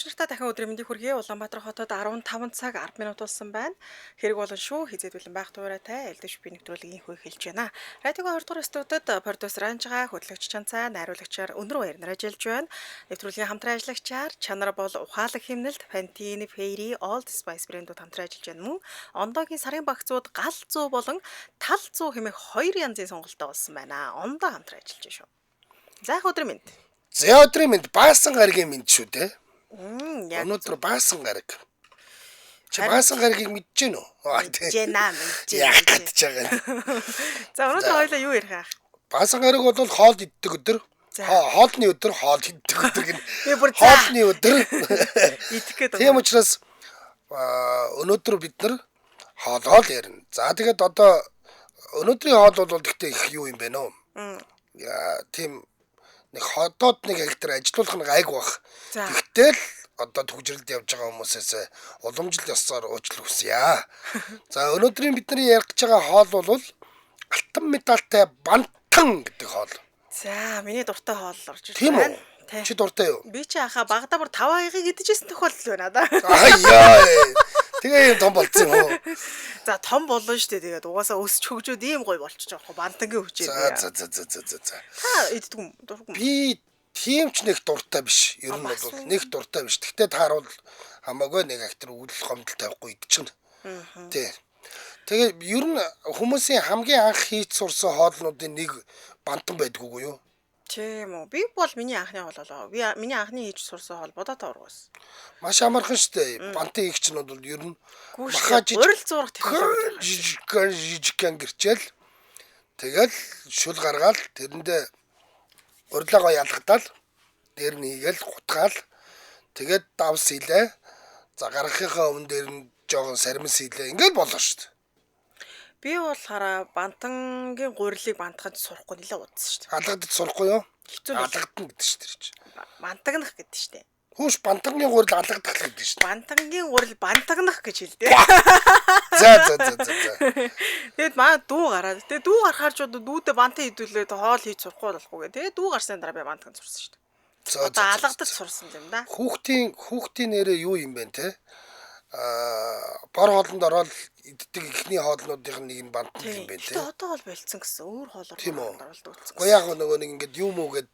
Та дахин өдрийн мэндийг хүргэе. Улаанбаатар хотод 15 цаг 10 минут болсон байна. Хэрэг болон шүү. Хизээд бэлэн байх туурайтай элдв би нэвтрүүлгийн хөө эхэлж байна. Радиогийн 2 дугаар студид продюсер Анжгаа, хөтлөгч Чанцаа, найруулагчаар Өндөр Баяр ажиллаж байна. Нэвтрүүлгийн хамтран ажиллагчаар чанар бол ухаалаг хэмнэлт Pantene, Fairy, Old Spice брэндүүд хамтран ажиллаж байна мөн. Ондоогийн сарын багцууд гал 100 болон тал 100 хэмээх хоёр янзын сонголттой болсон байна. Ондоо хамтран ажиллаж шүү. За өдрийн мэнд. За өдрийн мэнд баасан гарагийн мэнд шүү дээ. Яг Өнөөдөр баасан гараг. Чи баасан гарагийг мэдэж гэнэ үү? Жэнаа мэдэж. Яах гэж байгаа юм. За өнөөдөр хоёлаа юу ярих аа? Баасан гараг бол хоол иддэг өдөр. Хоолны өдөр хоол иддэг өдөр гэнэ. Би бүр Хоолны өдөр идэх гээд тийм учраас өнөөдөр бид нар хоолоо л ярина. За тэгээд одоо өнөөдрийн хоол бол гэхдээ их юу юм бэ нөө? Яа тийм нэг хотод нэг агтар ажиллах нэг айг бах. Тэгтэл одоо төгжрэлд явж байгаа хүмүүсээс уламжлал ёсоор уучлал хүсье. За өнөөдрийн бидний ярих гэж байгаа хоол бол алтан медальтай бантан гэдэг хоол. За миний дуртай хоол орж ирж байна. Тийм үү? Чи дуртай юу? Би чи анхаа багада бүр 5 аягийг идчихсэн тохиолдол байна да. Аяа. Тэгээ юм том болцсон юм уу? За том болно шүү дээ. Тэгээд угаасаа өсч хөгжөөд ийм гоё болчих жоох бантангийн хүчээр. За. Та иддэг юм дургүй. Би тийм ч нэг дуртай биш. Ер нь бол нэг дуртай биш. Гэхдээ таарвал хамаагүй нэг актер үйл гомдол тавихгүй идчихнэ. Тий. Тэгээ ер нь хүмүүсийн хамгийн анх хийж сурсан хоолнуудын нэг бантан байдггүй юу? Тийм үү. Би бол миний анхны хоол болоо. Би миний анхны хийж сурсан хоол бодоотой ургаас. Маш амархан шүү дээ. Бантан хийгч нь бол ер нь урал зурах технологи жижигхэн гэрчээл тэгэл шүл гаргаал тэрэндээ урилаа гоё ялгадаал дээр нь хийгээл гутгаал тэгээд давс хийлээ. За гаргахынхаа өмнө дээр нь жоохон сармис хийлээ. Ингээл болоо шүү дээ. Би бол хараа бантангийн гурилыг бантгаж сурахгүй нэлээ удсан шүү дээ. Алгадаж сурахгүй юу? Алгадна гэдэг шүү дээ. Бантагнах гэдэг шүү дээ. Хөөш бантангийн гурил алгадах гэдэг шүү дээ. Бантангийн гурил бантагнах гэж хэлдэг. За. Тэгэд маа дүү гараад. Тэгээ дүү гарахаар ч дүүдээ бантан идүүлээд хоол хийж сурахгүй болохгүй. Тэгээ дүү гарсны дараа би бантагн сурсан шүү дээ. Одоо алгадаж сурсан юм да. Хүүхдийн нэрээ юу юм бэ те? Бор хоолнд ороод иддэг ихний хоолнуудын нэг нь бантан юм байна те. Тэгээ одоо бол болцсон гэсэн өөр хоолоор оруулдаг гэсэн. Уу яг нөгөө нэг ингээд юм уугээд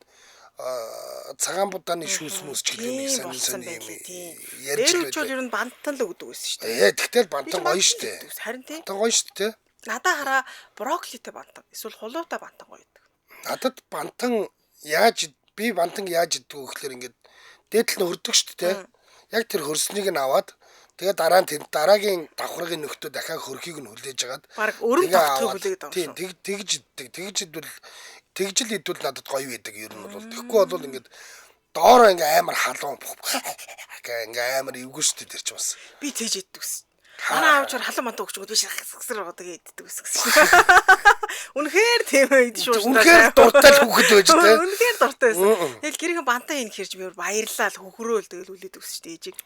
цагаан будааны шүүс мүс ч гэдэг юм сонин юм ярьж байгаа. Дээр үчил ер нь бантан л өгдөг байсан шүү дээ. Тэгтэл бантан гоё шүү дээ. Харин тий. Бантан гоё шүү дээ. Надаа хараа брокколитэй бантан эсвэл хулуутай бантан гоё гэдэг. Надад бантан би бантан яаж иддэг вэ гэхээр ингээд дээдл нь хөрдөг шүү дээ. Яг тэр хөрснийг нь аваад тэгээ дараа нь дараагийн давхаргын нөхдөө дахиад хөрхийг нь хүлээж агаад баг өрөм давхрыг хүлээгээд байгаа юм шүү. Тэгж иддэг. Тэгж л идвэл надад гоё байдаг ер нь бол. Тэгэхгүй бол ингээд доороо ингээ амар халуун ингээ амар эвгүй шүү дээ тэр ч бас. Би тэгж иддэг ус. Манай аавчаар халуун мантаа өгчгөө би шахсар байгаа тэгээ иддэг ус гэсэн. Үнэхээр тийм идэж шүү. Үнэхээр дуртай л хүүхэд байж тээ. Үнэхээр дуртай байсан. Тэгэл гэрийн бантаа ин хэрж би баярлаа л хөхрөөл тэгэл үлээдэг ус шүү дээ ээжийг.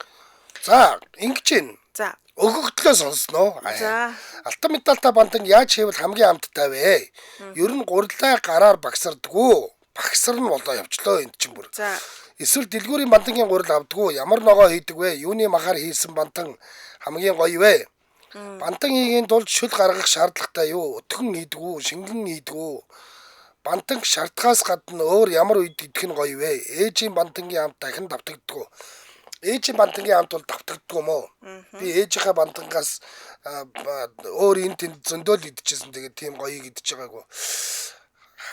За ингэж байна. За өгөгдлөө сонсноо. За алтан медальтай бантан яаж хийвэл хамгийн амттай вэ? Ер нь гурилаа гараар багсардггүй. Багсар нь болоо явчлаа энд чинь бүр. За эсвэл дэлгүүрийн бантангийн гурил авдггүй. Ямар ногоо хийдэг вэ? Юуны махаар хийсэн бантан хамгийн гоё вэ? Бантан хийгийн тулд шүл гаргах шаардлагатай юу? Өтгөн хийдэг үү? Шингэн хийдэг үү? Бантан шаардлагаас гадна өөр ямар үед идэх нь гоё вэ? Ээжийн бантангийн амт дахин давтагддаг уу? Ээжийн бантангийн амт бол давтагддаг юм уу? Би ээжийнхээ бантангаас өөр энэ тэнд зөндөөл идчихсэн. Тэгээд тийм гоёыг идэж байгаагүй.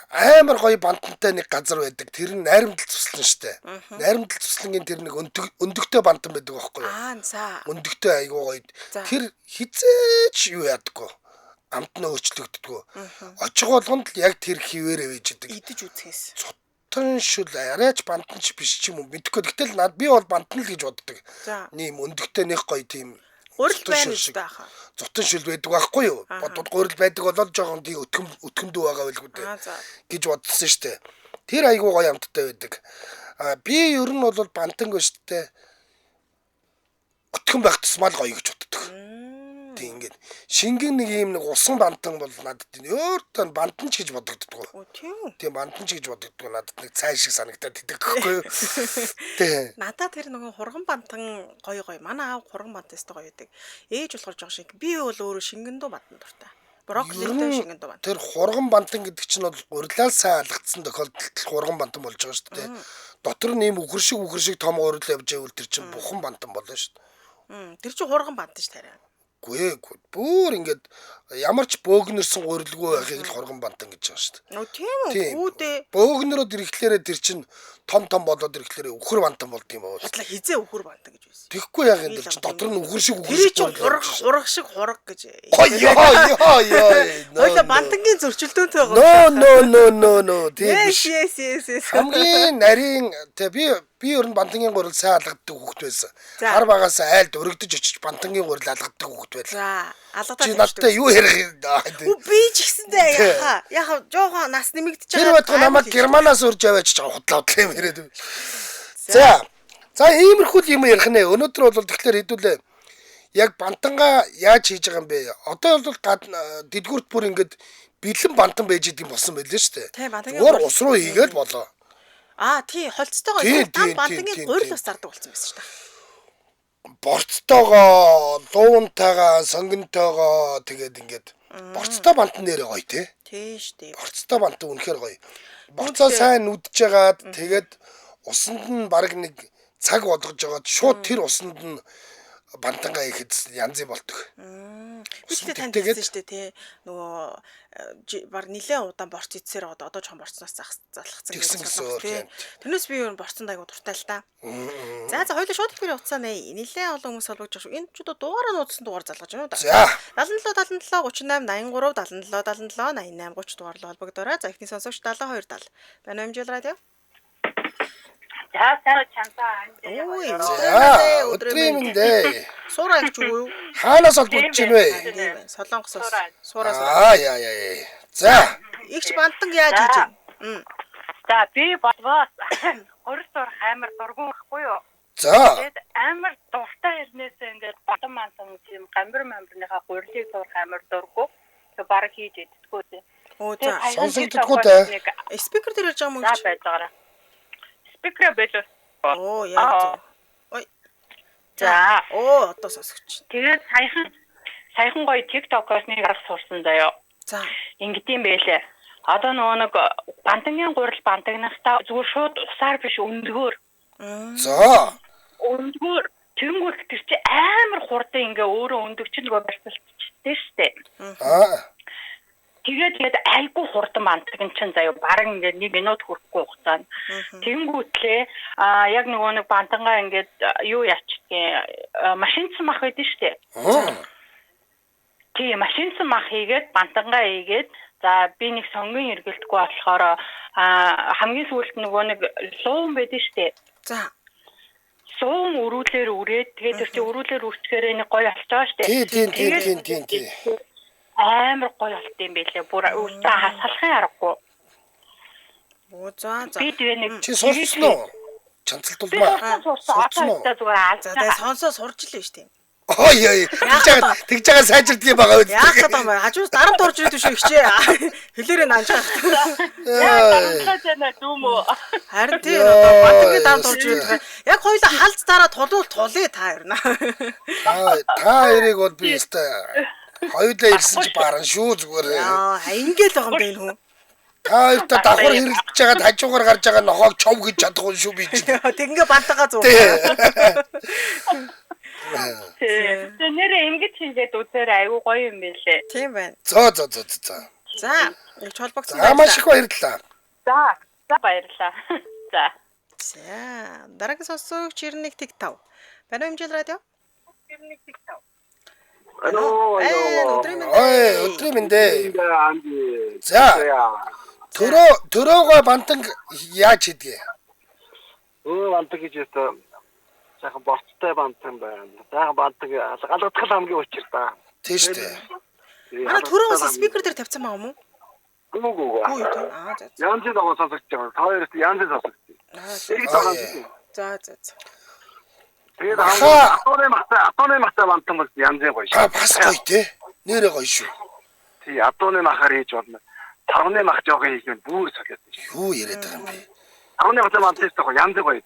Амар гоё бантантай нэг газар байдаг. Тэр нь найрамдал цуслан штэ. Найрамдал цуслангийн тэр нэг өндөгтэй бантан байдаг байхгүй юу? За. Өндөгтэй айгуу гоё. Тэр хизээч юу яадаггүй. Амт нь өөрчлөгддөггүй. Очих болгонд л яг тэр хിവэрэ байж идэг. Идэж үзхээс. Цутан шүл арайч бантанч биш ч юм уу мэдхгүй. Гэтэл би бол бантан л гэж боддог. Нэм өндөгтэй нэг гоё тийм гурил байна шүү дээ хаа. Цутан шүл байдаг байхгүй юу? Бодод гурил байдаг болоод жоохон тий өтгөндөө байгаа байлгүй дээ. Гэж бодсон шүү дээ. Тэр айгуу гоё амттай байдаг. Би ер нь бол бантан гэж штэ өтгөн байх тусмаа л гоё гэж боддог. Тийм ингээд шингэн нэг юм нэг усан бантан бол надад өөртөө бантан ч гэж бодогддог. Оо тийм үү. Тийм бантан ч гэж бодогддог. Надад нэг цай шиг санагдаад идэг гэхгүй юу. Тийм. Надад тэр нөгөө хурган бантан гоё. Манай аав хурган бантан өстой гоё байдаг. Ээж болохоор жоох шиг. Би бол өөрөө шингэндүү бантан дуртай. Брокколитой шингэндүү бантан. Тэр хурган бантан гэдэг чинь бол урилал сайн алгацсан тохиолдолд хурган бантан болж байгаа шүү дээ. Дотор нь ийм үхэр шиг том урил явж байвал тэр чинь бухан бантан болно шүү дээ. Тэр чинь хурган бантан ш тарай. Гүй бүр ингээд ямар ч бөөгнөрсөн урилгүй байхыг л хурган бантан гэж байгаа шүү дээ. Оо тийм үү. Гүүдээ. Бөөгнөрөд ирэхлээрээ тэр чинь том болоод ирэхлээрээ үхэр бантан болд юм байна. Хутлаа хизээ үхэр бантан гэж байсан. Тэгэхгүй яг энэ чинь дотор нь үхэр шиг Тэр чинь хурах шиг хураг гэж. Йоо. Хойло бантангийн зөрчилдөөнтэй байгаа. No. Yes. Хамгийн нарийн би ер нь бантангийн гурил сайн алгаддаг хүүхэд байсан. Хар багаас айлд өргөдөж очиж бантангийн гурил алгаддаг хүүхэд байлаа. За, алгадаад. Чи надтай юу ярих юм? Би ч гэсэндээ яхаа жоохон нас нэмэгдэж байгаа. Тэр байтга намайг Германаас урьж аваач худал юм яриад. За иймэрхүү юм ярих нэ. Өнөөдөр бол тэгэхээр хэдүүлээ. Яг бантангаа яаж хийж байгаа юм бэ? Одоо бол дэдгүрт бүр ингээд бэлэн бантан байж идэм болсон байлээ шүү дээ. Өөр ус руу хийгээл болоо. Тий, холцтойгоо там бантангийн гурил бас зардаг болсон байсан шүү дээ. Борцтойгоо, луунтайгаа, сонгонтойгоо тэгээд ингээд борцтой бантан нэрээ гоё те. Тий шүү дээ. Борцтой бантан үнэхээр гоё. Борцоо сайн нүдж жагаад тэгээд усанд нь баг нэг цаг болгож жагаад шууд тэр усанд нь бантангаа ихэд янз юм болдог. Бидээ танд хэлсэн шүү дээ тий. Нөгөө баг нилээн удаан борц идсээр одоо жоохон борцноос залхацсан гэсэн. Тэрнээс би юу борцонд айгу дуртай л та. За хоёул шууд ихэр утсаа нэ. Нилээн олон хүмүүс олгож байгаа шүү. Энэ ч удаа дугаараа нуудсан дугаар залгаж байна уу да. 77 38 83 77 88 30 дугаар холбогдорой. За ихний сонсогч 72 70. Байна уу хэмжээл радио? За сайн чамтаа. Өдрийн мэндэ. Суурай гэж юу? Хаанаас олж бодож байна вэ? Солонгосоос. Суураас. Яа. За. Игч бантан яаж хийж вэ? За би болвоос хорис ор амар дургуун байхгүй юу? За. Тэгээд амар дуртай ирнээсээ ингээд бантан мантан юм гамбар-мамбарныхаа гурилыг зурх амар дургу. Тэг баг хийж идтгүү дээ. Оо за. Сонсогддоггүй дээ. Спикер дээр ярьж байгаа юм уу? За байж байгаараа. Спикер байлаа. Оо яа. Ой. За. Одоо сонсогч. Тэгээд саяхан гоё TikTok-оос нэг арга сурсан заяа. За. Ингэдэм байлээ. Одоо нөгөө нэг бантангийн гурил бантагнахтаа зүгээр шууд усаар биш өндгөөр. За. Өндгөөр тэнгүүт тэр чи амар хурдан ингээ өөрөө өндөгч нөгөө барьцалчтэй штэ. Тэгээд айгүй хурдан бантагн чинь заяа бараг ингээ 1 минут хүрэхгүй хугацаанд. Тэнгүүтлээ яг нөгөө нэг бантангаа ингээд юу ячдгийг машинцсан мах байдаг штэ. Тийм машинцсан мах хийгээд бантангаа хийгээд за би нэг сонгийн эргэлдэхгүй болохоор хамгийн сүүлд нөгөө нэг луун байдаг штэ. За. Суун өрүүлээр үрээд тэгээд тэр чинь өрүүлээр үрчгээрээ нэг гоё алж байгаа штэ. Тийм. Амар гоё болт юм байлээ. Бүр устаа хасалхын аргагүй. Оо за. Би тэгээ нэг чи сурсан уу? Чанцалтуулмаа. Сурсан уу? За тэгээ сонсоо сурч илээ шүү дээ. Тэгж байгаа сайжирдаг юм байгаа үү? Яах гэдэг юм бэ? Хажуус дарамт орж ирээд шүү ихчээ. Хэлээрээ наанж байгаа. Харин тийм одоо бантангийн дарамт орж ирээд яг хоёулаа халц дараа тулъя та ярина. Та хоёрыг бол би өстой хоёулаа ирсэн чи баран шүү зүгээр. Ингээл байгаа юм бэ энэ хүн. Та хоёртаа давхар хэрэлдэж байгаад хажуугаар гарч байгаа нохоог чов гэж чадахгүй шүү би чи. Тэгингээ бантагаа зур. Тэгээ нэрээ ингэж хийгээд үзээр аюу гоё юм байлээ. Тийм байна. За. За, нэг холбогдсон байна. Маш их баярлалаа. За баярлалаа. За. Дараагийн сонсогч 91.5. Байна уу хэмжээл радио? 91.5. Өдрийн мэндэ. За. Төрөөгөө бантан яаж хийдгээ? Бантан гэж ястаа сайхан борцтой бантан байна. Сайхан бантан алгадах хамгийн учир та. Тийм шүү дээ. Төрөөгөөс спикер дээр тавьсан байгаа юм уу? Үгүй. За. Янзын дагуу сонсогч байгаа. Та хоёрт янзын сонсогч. За. Тэгээд Маха. атууны махтай бантан бол янзын гоё шүү. Бас гоё те. Нэрээ гоё шүү. Тий, атууны махаар хийж болно. Тавны мах жоохон хийх нь бүр солиод шүү. Юу яриад байгаа юм бэ? Тавны махтай бантан шүү. Янзын гоё.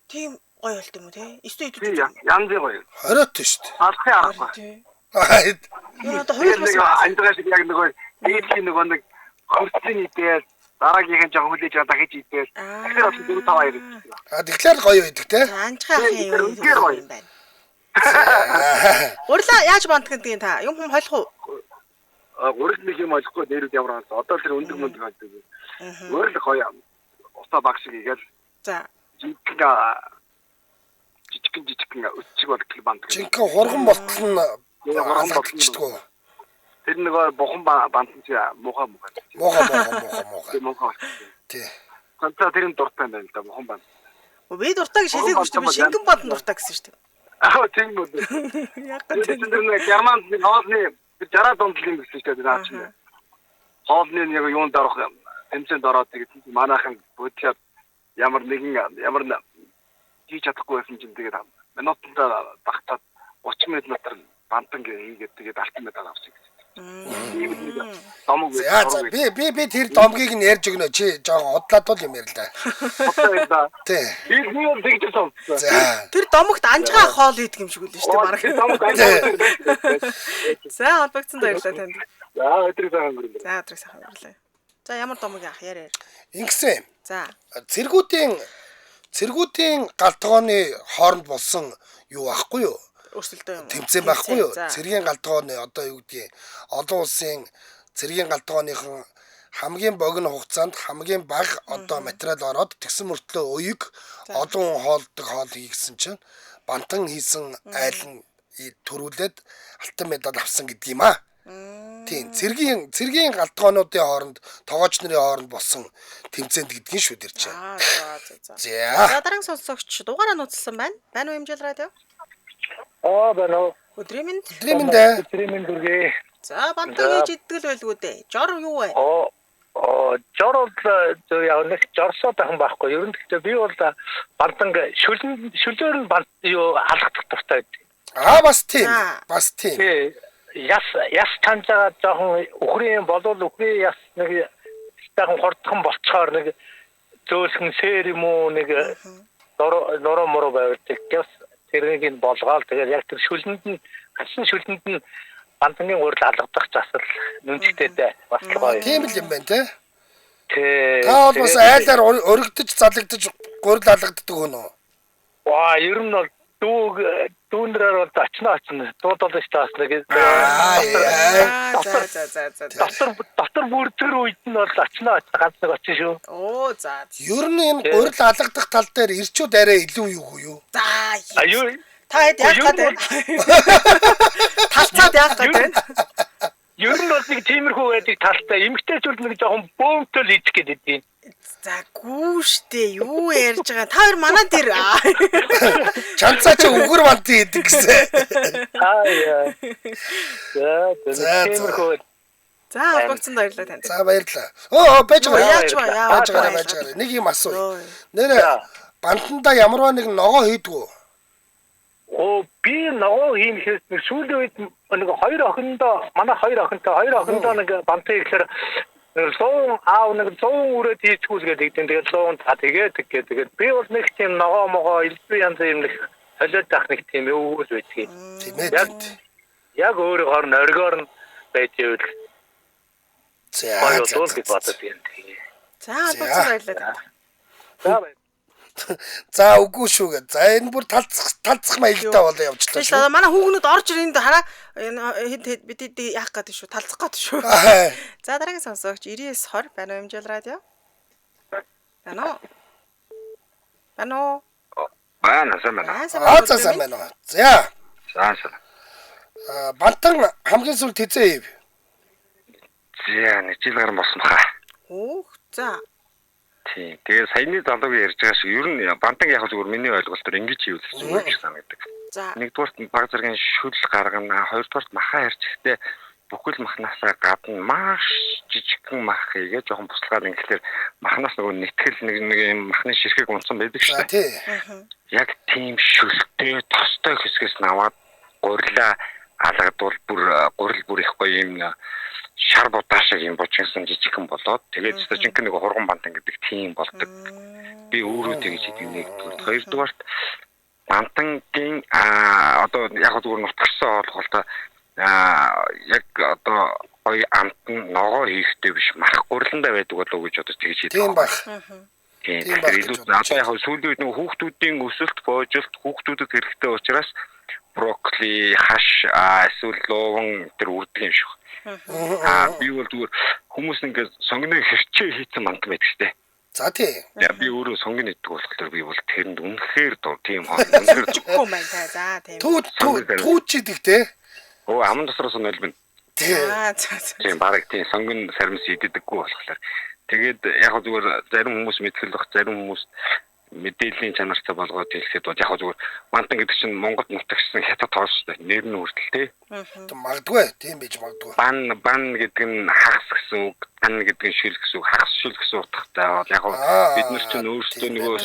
Тийм гоё болт юм уу те? Эсвэл Тий, янзын гоё. Хориот шүү дээ. Алхахын арга. тий. Ааид. Юу одоо хоёр бас андгаа шиг яг нөгөө ийдлийн нөгөө нэг хөрцөн идэл дараагийнх нь жоохон хүлээж байгаа дахиж идэл. Тэгэхээр бас 4 5 2 шүү. Тэгэхээр гоё байдаг те. анчгаа ахын юу үнэхээр гоё. юм байна. Урлаа яаж бантдаг гэдэг та? Юм хүм холих уу? Урд нэг юм олохгүй нэрүүд ямар хаалт. Одоо тэр өндөр мөндөг хаалт. Өөр л гоё. Усаа баг шиг игээл За. жижигхэн өчиг болтол бантдаг. Жинхэнэ хурган болтол нь алгадчихдгүү. Тэр нөгөө бухан бантан чи муухай. Муухай. Тий. Ганцаа тэрийн дуртай байна л да бухан бант. Би дуртай гэж хэлээгүй шүү дээ. Шингэн бадан дуртай гэсэн шүү дээ. Тийм үү. Яг Тэр нэг Германд нэг хоолны 60 донд л юм гэсэн шүү дээ наа чи. Хоолны нэг юунд орох тэмцээнд ороод тэгээд манайхан бодлоод ямар хийж чадахгүй байсан чинь тэгээд минутанд багтаад 30 минутаар бантан хийгээд тэгээд алтан медаль авсан гэсэн. Домог би тэр домгийг нь ярьж өгнө чи жоохон удлаадвал юм ярил да. удаа. Тий. Би юу дэгдэж сонсон. За. Тэр домогт анжгаа хоол хийдэг юм шиг үлээ шүү дээ бараг. Домог анжаа. За холбогдсон баярлалаа танд. За өдрийг сайхан өнгөрүүлээ. За өдрийг сайхан өнгөрүүлээ. За ямар домог яах яриа. Ингэсэн. За. Цэргүүдийн галтгооны хооронд болсон юу ахгүй юу? Өрсөлдөө юм. Тэмцээн байхгүй юу? Цэргийн галтгооны одоо юу гэдгийг олон улсын цэргийн галтгооныхон хамгийн богино хугацаанд хамгийн бага одоо материал ороод тэгсэн мөртлөө уяг олон хоолдог хоол хийгсэн чинь бантан хийсэн айл нь төрүүлээд алтан медаль авсан гэдэг юм аа. Тийм цэргийн галтгоонуудын хооронд тоогооч нарын хооронд болсон тэмцээнд гэдгийг шүү дээр чинь. За. За. Дараагийн сонсогч дугаараа нууцлсан байна. Байна уу Хэмжээл радио? Бано. Өдрийн минь. Стриминг дүргээ. За бантан хийж иддэг л байлгүй дээ. Жор юу вэ? Жор бол яа нэг жорсоо тахын байхгүй. Ер нь гэхдээ би бол бантан шүлээр нь бант юу алгадах дуртай байдаг. Бас тийм. Тий. Яс танцаа жоохон үхрийн болол үхрийн яс нэг жоохон хурдхан болцохоор нэг зөөлхөн сэр юм уу нэг нороо моро байвдаг. Гэвс тэрнийг нь болгоол тэгээд яг тэр шүлэнд нь хасан шүлэнд нь бантангийн урд алгадах засал нүнчтэй бас гоё. Тийм л юм байна те. Тий. Та бол бас айлаар өргөдөж залагдаж гурил алгаддаг хүн үү? Ер нь бол дүүнрээр бол очно. Дууд бол ч таас нэг. За. Дотор бүрдгэр үед нь бол очно. Ганц нэг очно шүү. За. Ер нь энэ гурил алгадах тал дээр ирчүүд арай илүү юу? За. Аюу. Та хэд яах гэдэг? Талцаад яах гэдэг? Ер нь бол нэг тиймэрхүү байдаг талтай. Эмгтээчүүд нэг жоохон бөөмтөл идэх гэдэг юм. За гүүштэй юу ярьж байгаа. Та хоёр манаа дээр. Чанцаа чи үгэр бант хийдэг гэсэн. Тиймэрхүү. За холбогдсон баярлалаа танд. За баярлалаа. Байж байгаа. Яаж байгаа. Нэг юм асууя. Нэрэ бантанда ямарваа нэг ногоо хийдгүү. Би ногоо хийх нэг сүүлийн үед нэг хоёр охиндоо нэг бантаа ирэхээр 100 аав нэг 100 үрээд хийцгүүлгээд игдэн тэгээд 100 та тэгээд би бол нэг тийм ногоо могоо элбэг янз юм нэг солиод тах нэг тийм өвөл байдгийг. Тийм ээ. Яг өөрөөр нь оргоор нь байдгийг. За бодоод юм. За холбогдсон баярлалаа. За үгүй шүүгээ. За энэ бүр талцах маягтай болоо явчлаа шүү. Тэгээ манай хүүхнүүд орж ирэнд хараа бид яах гэдэг шүү. Талцах гэдэг шүү. За дараагийн сонсогч 9920 байна уу Хэмжээл радио? Байна уу? Байна. Сайн байна. За. Бантан хамгийн сүүлд хэзээ ив? Нэг жил гарсан болсон баха. За. Тийм. Тэгээ саяны залуугийн ярьж байгаа шиг ер нь бантан яг зүгээр миний ойлголтоор ингэж хийвэл зүгээр гэж санагдав. За. Нэгдүгээрт баг зэргийн шүл гаргана, хоёрдугаарт махаа ярьж ихтэй бүхэл махнасаа гадна маш жижигхэн мах хийгээ жоохон буслаад ингээд махнаас нөгөө нэтгэл нэг юм махны ширхэг унсан байдаг шүү дээ. тий. Яг тийм шүлтэй тостой хэсгээс наваад гурилаа алгадвал гурил бүр их гоё юм шар будаа шиг юм бочинсан жижигхэн болоод тэгээд жинхэнэ нэг хурган бантан гэдэг тийм болдог. Би өөрөө тэгж идэг нэгдүгээр. Хоёрдугаарт бантангийн одоо яг зүгээр нутгсан олголтоо яг одоо гоё амтан ногоо хийхтэй биш мах гурландаа байдаг болов уу гэж одоо тэгж идэг. Тийм баг. Тийм илүү одоо яг сүүлийн үед нөгөө хүүхдүүдийн өсөлт боожилт хүүхдүүдэд хэрэгтэй учраас брокколи, хаш, эсвэл луван тэр үрдэг юм шиг. Би бол зүгээр хүмүүс ингээд сонгоны хэрчээ хийсэн мантан байдаг шүү дээ. За тий. Би өөрөө сонгоны иддэг болохоор би бол тэрэнд үнэхээр дуу тийм үнэхээр Үгүй маань за тийм. Түүчидэг те. Аман тосроос нь өлбөн. Тий. Тийм бараг тийм сонгон сармис иддэггүй болохоор. Тэгээд яг зүгээр зарим хүмүүс мэдхэл бах зарим хүмүүс мэдээллийн чанартай болгоод хэлэхэд бол яг зүгээр мантан гэдэг чинь Монгол нутагчсан хятад тоос шүү дээ. Нэр нь хүртэл те. Магадгүй тийм байж магадгүй. Бан гэдэг нь хагас гэсэн үг, бан гэдэг нь шил гэсэн үг, хагас шил гэсэн утгатай бол яг бид нар чинь өөрсдөө нөгөө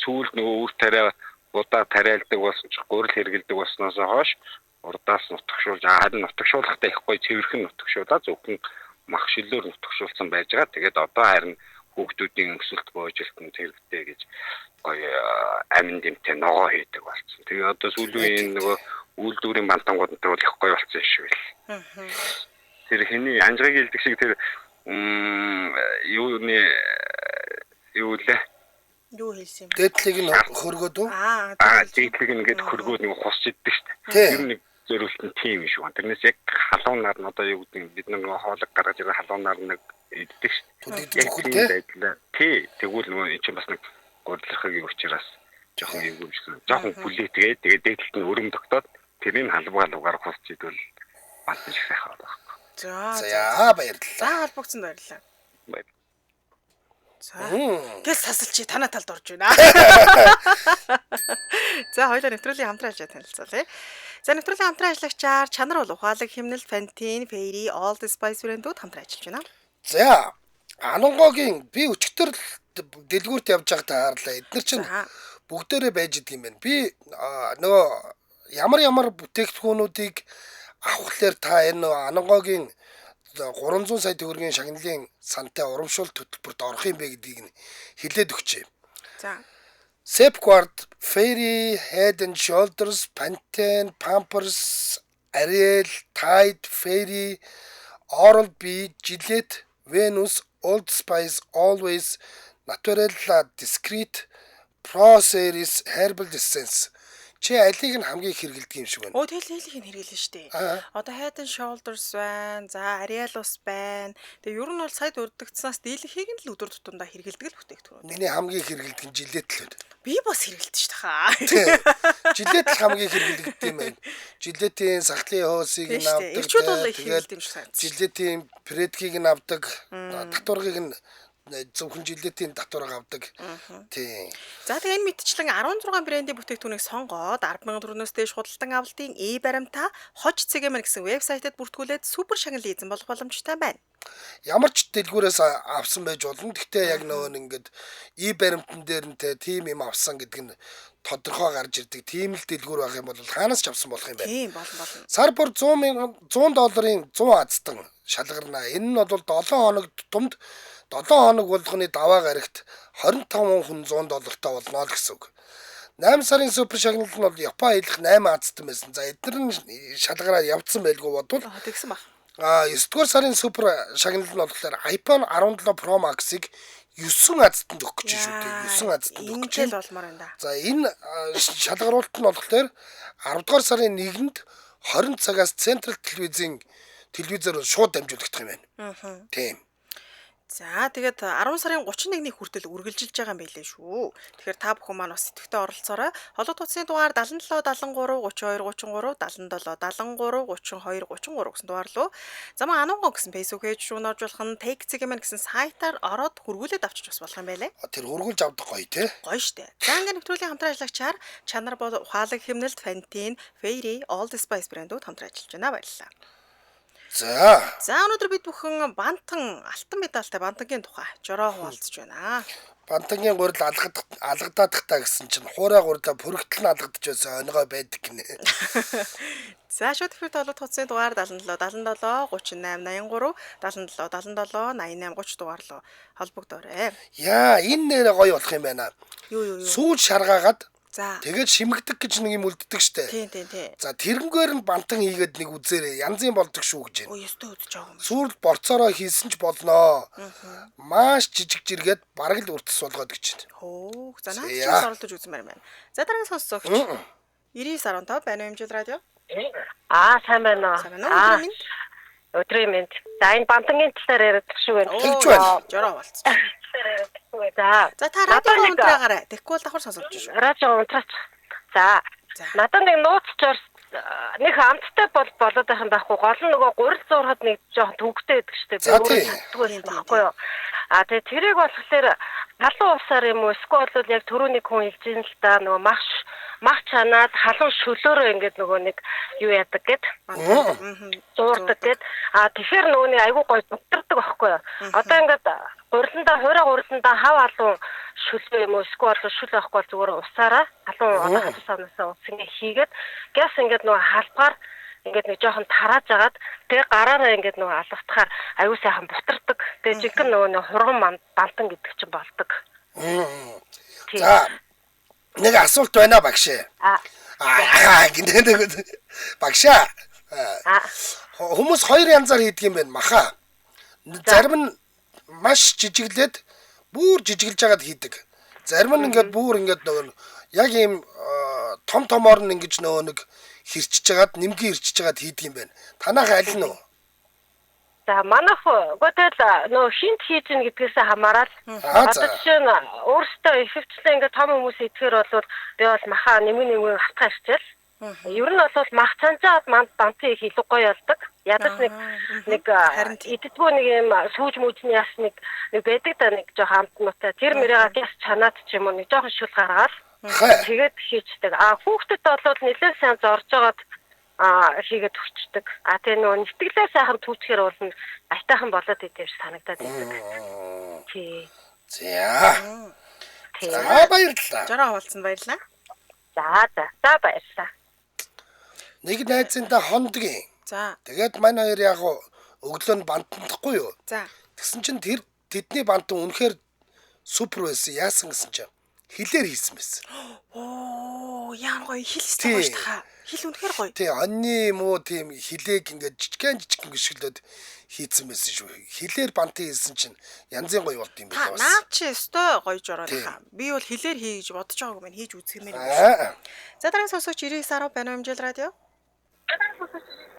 сүүлд нөгөө үр тариа удаа тариалдаг болсон ч гурил хэргэлдэг болсноос хойш урдаас нутагшуулж харин нутагшуулахтай их гоё цэвэрхэн нутагшуулаад зөвхөн мах шилээр нутагшуулсан байж байгаа. Тэгээд одоо харин хүүхдүүдийн өсөлт боожилтанд хэрэгтэй гэж гоё амин дэмтэй ногоо хийдэг болсон. Тэгээ одоо сүүлийн нөгөө үйлдвэрийн бантангууд нь бол их гоё болсон юм шиг байл. Тэр хэний анжгааг хэлдэг шиг тэр юу хэлсэн юм. Дээдлийг нь хөргөөд үү? Дээдлийг ингээд хөргөөд нэг хусч иддэг шүү дээ. Тэр нэг зөрүүлт нь тийм юм шиг байна. Тэрнээс яг халуунаар нь одоо юу гэдэг бид нэг хоолог гаргаж ирээ халуунаар нэг иддэг шүү дээ. Тий. Тэгвэл нөгөө энэ чинь бас нэг гурлахыг учраас жоохон эвгүй шүү. Жоохон бүлээ тэгээд дээдлэлт нь өрөм тогтоод тэрийг халбгаар хусч идвэл бас их сайхан байна. За баярлалаа. За холбогдсон баярлалаа. За. Гэл сасалчи танаа талд орж байна. За хоёулаа нэвтрүүлгийн хамтран ажиллаж танилцуулъя. За нэвтрүүлгийн хамтран ажиллагчаар чанар бол ухаалаг хэмнэлт Pantene, Fairy, Old Spice брэндүүд хамтран ажиллаж байна. За Анангогийн би өчтөр дэлгүүрт явж байхдаа хаарлаа. Эдгээр чинь бүгдээрээ байж идэг юм байна. Би нөгөө ямар бүтээгдэхүүнүүдийг авахлаар та энэ нөгөө Анангогийн 300 сая төгрөгийн шагналын сантай урамшуулт хөтөлбөрт орох юм бэ гэдгийг нь хэлээд өгчээ. За. Sepguard, Fairy, Head and Shoulders, Pantene, Pampers, Ariel, Tide, Fairy, Oral-B, Gillette, Venus, Old Spice, Always, Naturella, Discreet, Pro Series, Herbal Essence. Чи алийг нь хамгийн хэрэгэлдэг юм шиг байна. Хэлийг нь хэрэглэн штэ. Одоо Head and Shoulders байна. За Arielus байна. Тэгээ ер нь бол сая дурддагцсанаас дийлэхийг нь л өдөр тутамдаа хэрэглэдэг л бүтээгдэхүүн. Миний хамгийн хэрэгэлдэг нь Gillette л байна. Би бас хэрэглэдэг штэ хаа. Gillette л хамгийн хэрэгэлдэг юм байна. Gillette-ийн сахлын хоосыг нь авдаг. Ирчүүд бол хэрэглэдэг юм шиг санагдаж. Gillette-ийн Predg-ийг нь авдаг. Татваргыг нь зөвхөн Gillette-ийн татварга авдаг. Тийм. За тэгээ энэ мэтчлэн 16 брендийн бүтээгдэхүүнийг сонгоод 10,000 төгрөгөөс дээш худалдан авалтын баримтаа хож цэгээмэн гэсэн вебсайтад бүртгүүлээд супер шагнал эзэн болох боломжтой байна. Ямар ч дэлгүүрээс авсан байж болно. Гэхдээ яг нөгөө ингээд баримтан дээр нь тийм юм авсан гэдэг нь тодорхой гарч ирдэг. Тийм л дэлгүүр байх юм бол хаанаас ч авсан болох юм байна. Тийм болно. Сар бүр $100 100 азтан шалгарна. Энэ нь бол 7 хоног тутамд 7 хоног болгоны даваа гарагт 25 хүн $100-тай болно л гэсэн үг. 8 сарын супер шагнал нь бол Япон хэлэх 8 азтан байсан. За эдгээр нь шалгараад явцсан байлгүй бодвол тэгсэн баг. 9 дугаар сарын супер шагнал нь болохоор iPhone 17 Pro Max-ыг 9 азтанд өгөх гэж шүү дээ. 9 азтанд өгөх гэж болмоор байна да. За энэ шалгаруулалт нь болохоор 10 дугаар сарын 1-нд 20 цагаас Central телевизээр шууд дамжуулагдах юм байна. Тийм. За тэгээд 10 сарын 31-ний хүртэл үргэлжилж байгаа юм байлээ шүү. Тэгэхээр та бүхэн маань бас идэвхтэй оролцоорой. Холбоо утасны дугаар 77 73 32 33 77 73 32 33 гэсэн дугаар руу. Замаа Ананго гэсэн Facebook пэйж руу норж болох нь Take Цэгээмэн гэсэн сайтаар ороод хургуулээд авчиж бас болох юм байлээ. Тэр хургуулж авдаг гоё те. Гоё штэ. За ингээд нэвтрүүлгийн хамтран ажиллагчаар чанар бол ухаалаг хэмнэлт Pantene, Fairy, Old Spice брэндүүд хамтран ажиллаж байна. Баярлалаа. За өнөөдөр бид бүхэн бантан алтан медальтай бантангийн тухай жороо хуваалцж байна. Бантангийн гурил алгадаадах та гэсэн чинь хуурай гурилаа пүрэгтэл нь алгадж байсан оногоо байдаг гинэ. За шууд ихэр толгот хуцсны дугаар 77 37 38 83 77 77 88 30 дугаар руу холбогдоорой. Яа, энэ нэрээ гоё болох юм байна. Юу. Сүүл шаргаагаад За. тэгээд шимэгдэг гэж нэг юм үлддэг штэ. Тийм. За тэрнгээр нь бантан хийгээд нэг үзээрэй. Янзын болдог шүү гэж байна. Ой, өстө үзэж байгаа юм. Сүүл борцоороо хийсэн ч болноо. Маш жижиг жиргээд бараг л үртэс болгоод гэж байна. Хөө. За наад чи оролдож үзмээр байна. За дараагийн сонсогч 99.5 байна хэмжил радио. Сайн байна уу? Өдрийн мэнд. За энэ бантангийн талаар яриад шүү байна. Тэгж байна. Жороо болцсон. За та радио унтраагаарай. Тэгэхгүй бол давхар сонсож шүү. Радио унтраач. За. Надад нэг нууцчаар нэг хамттай болоод байх юм байхгүй. Гол нь нөгөө гурил зурхад нэг жоохон төвөгтэй байдаг шүү дээ. Би өөрөө чаддгүй юу. Тэгээ тэрийг болохоор халуун усаар юм уу? Эсвэл бол яг түрүүний хүн хэлж ин л да нөгөө мах чанаад халуун шөлөөрөө ингээд нөгөө нэг юу яадаг гэд зуурдаг гэд тэгэхээр нөгөө нэг айгуу гоё дутардаг байхгүй юу. Одоо ингээд хуурай гуриландаа хав халуун шөлөө юм уу? Эсвэл шүл байхгүй зүгээр усаараа халуун одоо хасаанаас ус ингээд хийгээд газ ингээд нөгөө халбаар ингээд нэг жоохон тарааж агаад тэгээ гараараа ингээд нөгөө алгатахаар аюу сайхан бутардаг. Тэгээ жинхэнэ нөгөө нэг хурган бантан гэдэг чинь болдог. За нэг асуулт байна багшаа. Гинэ багшаа. Хүмүүс хоёр янзаар хийдэг юм байна маха. Зарим нь маш жижиглээд бүр жижиглж агаад хийдэг. Зарим нь ингээд бүр ингээд нөгөө яг ийм томор нь ингэж нөгөө нэг хэрчж агаад нэмгийн хэрчж агаад хийдэг юм байна. Танах аль нь вэ? За манайх готэл нөө хинт хийж ин гэдгээс хамаарал одоо жишээ нь өөртөө ихэвчлэн ингээд том хүмүүс идэхээр бол би бол маха нэмэн хатгаа ирчихэл. Ер нь бол мах цанцаад бантын илүү гоё болдог. Ядаж нэг иддгүү нэг юм сүүж мүүжний яс нэг байдаг да нэг жоохон хамтнуутай. Тэр мөрөөгөө гяс чанаад ч юм уу нэг жоохон шүл гаргаад тэгээд хийчдэг. Хүүхдэд бол нэлээд сайн зорж агаад хийгээд өчтдөг. Тэгээ нөгөө нэвтгэлээ сайхан түүчээр бол айтайхан болоод идэвч санагдаад байдаг. Тий. За баярлалаа. Жороо хаваалцсан баярлалаа. За баярлалаа. Нэг найзынтай хондгийн. За. Тэгээд манай хоёр яг өглөө нь бантандахгүй юу? За. Тэгсэн чинь тэдний бантан үнэхээр супер байсан. Яасан гэсэн чинь хилээр хийсэн байсан. Оо, яа гоё хилстэй гоё та. Хил үнэхээр гоё. Тий, онны юм уу тийм хилээг ингээд жижигэн гიშгэлээд хийцэн байсан шүү. Хилээр бантын хийсэн чинь янзын гоё болд юм байна. Наа чи өстой гоё жорооныхаа. Би бол хилээр хийж бодож байгааг юм хийж үзгэмээр юм шүү. За дараагийн сонсогч 99.10 байна уу хэмжил радио?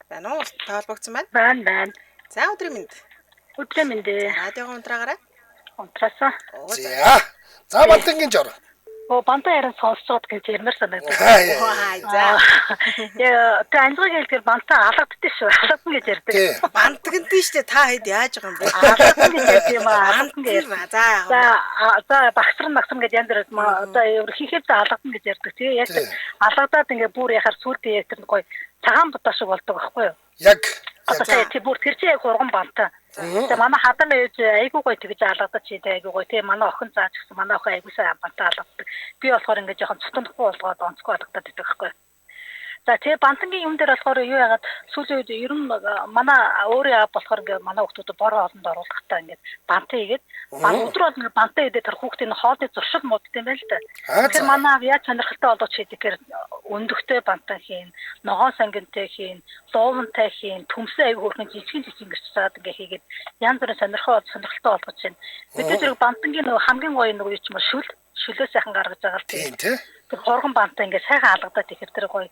Байна уу? Таалбогцсон байна? Байна. За өдрийн мэнд. Өдрийн мэнд. Радиогоо унтраагаарай. Унтраасаа. За бантангийн жор. Бантан яран сонсоод гэж ярмаар санагдав. За. Яа, таньдаг хэлбэр бантан алгаддаг шүү. Алгадсан гэж ярьдаг. Бантганд нь штэ та хэд яаж байгаа юм бэ? Алгадсан гэж ярьд юм аа. Алгадсан гэж. За багсран гэж янз бүр одоо хийхэд алгадсан гэж ярьдаг. Тэгээ яг алгадаад ингээ бүр яхаар сүлдээ яг тэр гоё цагаан бутаа шиг болдог байхгүй юу? Яг тий бүр тэр чинь яг хурган бантаа. Тэгээ манай хадан ээж айгуу гоё тэгж алгадаж хийдэг айгуу гоё. Тэгээ манай охин зааж гэсэн манай охин айгуу сайн бантаа алгадаг. Би болохоор ингээ жоохон цутандахгүй болгоод онцгой алгадаад байдаг байхгүй юу? За тэгээ бантангийн юм дээр болохоор юу яагаад сүүлийн үед ер нь манай өөрөө болохоор ингээ манай хүүхдүүд бороо олонд оруулах та ингээ бантан хийгээд өдөр бол ингээ бантан хийдээ тэр хүүхдийн хоолны зуршил мууддаг юм байна л да. Тэгэхээр манай яаж сонирхолтой болооч хийдгээр өндөгтэй бантан хийн, ногоон сангинтай хийн, луувантай хийн, төмсөн аяг хөөрхөн жижиг гэрч цаад ингээ хийгээд янз бүрийн сонирхолтой болгож байна. Бид зэрэг бантангийн нөгөө хамгийн гоё нөгөө юм чинь шүлөө сайхан гаргаж байгаа л тийм. Тэр хоргон бантаа ингээ сайхан алгадаад ихээр тэр гоё.